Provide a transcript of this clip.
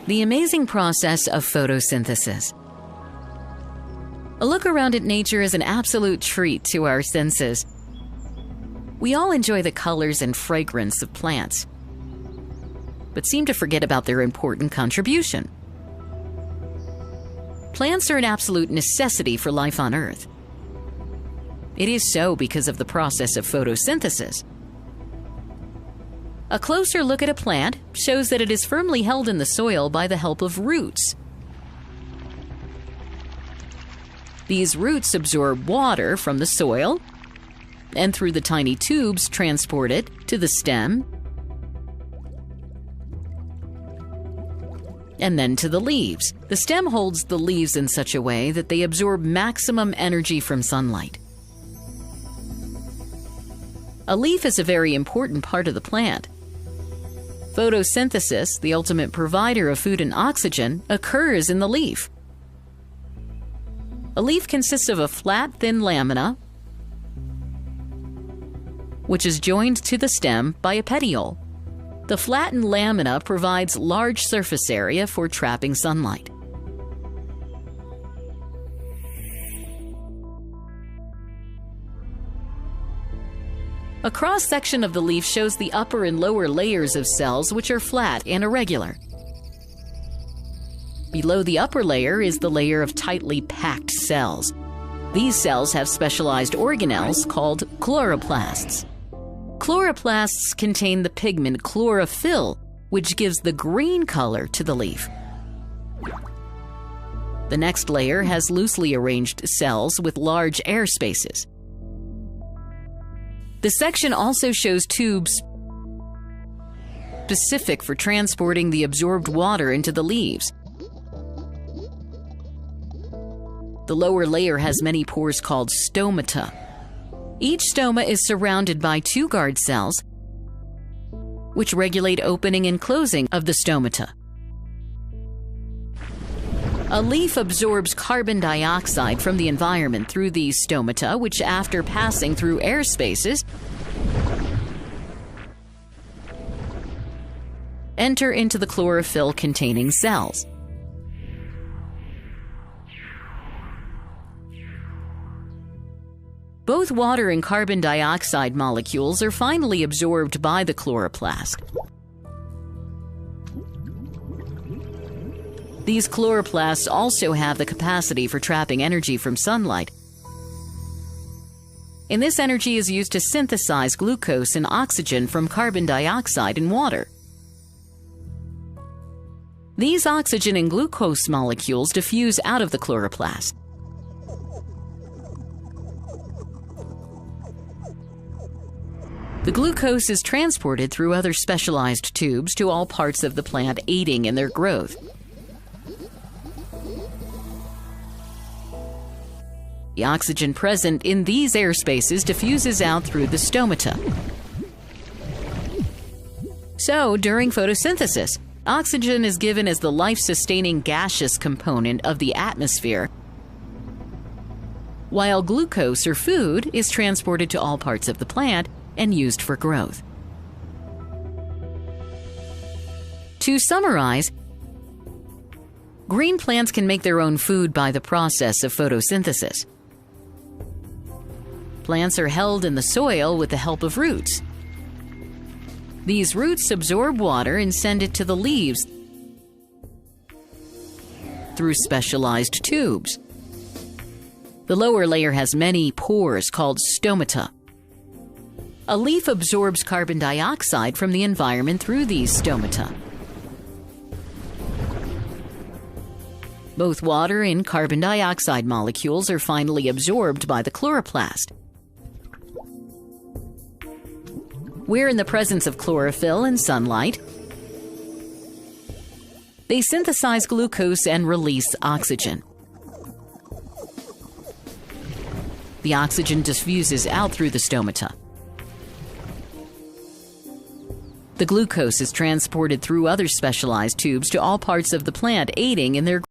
The amazing process of photosynthesis. A look around at nature is an absolute treat to our senses. We all enjoy the colors and fragrance of plants, but seem to forget about their important contribution. Plants are an absolute necessity for life on Earth. It is so because of the process of photosynthesis. A closer look at a plant shows that it is firmly held in the soil by the help of roots. These roots absorb water from the soil and through the tiny tubes transport it to the stem and then to the leaves. The stem holds the leaves in such a way that they absorb maximum energy from sunlight. A leaf is a very important part of the plant. Photosynthesis, the ultimate provider of food and oxygen, occurs in the leaf. A leaf consists of a flat, thin lamina, which is joined to the stem by a petiole. The flattened lamina provides large surface area for trapping sunlight. A cross-section of the leaf shows the upper and lower layers of cells, which are flat and irregular. Below the upper layer is the layer of tightly packed cells. These cells have specialized organelles called chloroplasts. Chloroplasts contain the pigment chlorophyll, which gives the green color to the leaf. The next layer has loosely arranged cells with large air spaces. The section also shows tubes specific for transporting the absorbed water into the leaves. The lower layer has many pores called stomata. Each stoma is surrounded by two guard cells, which regulate opening and closing of the stomata. A leaf absorbs carbon dioxide from the environment through these stomata, which, after passing through air spaces, enter into the chlorophyll-containing cells. Both water and carbon dioxide molecules are finally absorbed by the chloroplast. These chloroplasts also have the capacity for trapping energy from sunlight, and this energy is used to synthesize glucose and oxygen from carbon dioxide and water. These oxygen and glucose molecules diffuse out of the chloroplast. The glucose is transported through other specialized tubes to all parts of the plant, aiding in their growth. The oxygen present in these air spaces diffuses out through the stomata. So, during photosynthesis, oxygen is given as the life-sustaining gaseous component of the atmosphere, while glucose or food is transported to all parts of the plant and used for growth. To summarize, green plants can make their own food by the process of photosynthesis. Plants are held in the soil with the help of roots. These roots absorb water and send it to the leaves through specialized tubes. The lower layer has many pores called stomata. A leaf absorbs carbon dioxide from the environment through these stomata. Both water and carbon dioxide molecules are finally absorbed by the chloroplast. Where in the presence of chlorophyll and sunlight, they synthesize glucose and release oxygen. The oxygen diffuses out through the stomata. The glucose is transported through other specialized tubes to all parts of the plant, aiding in their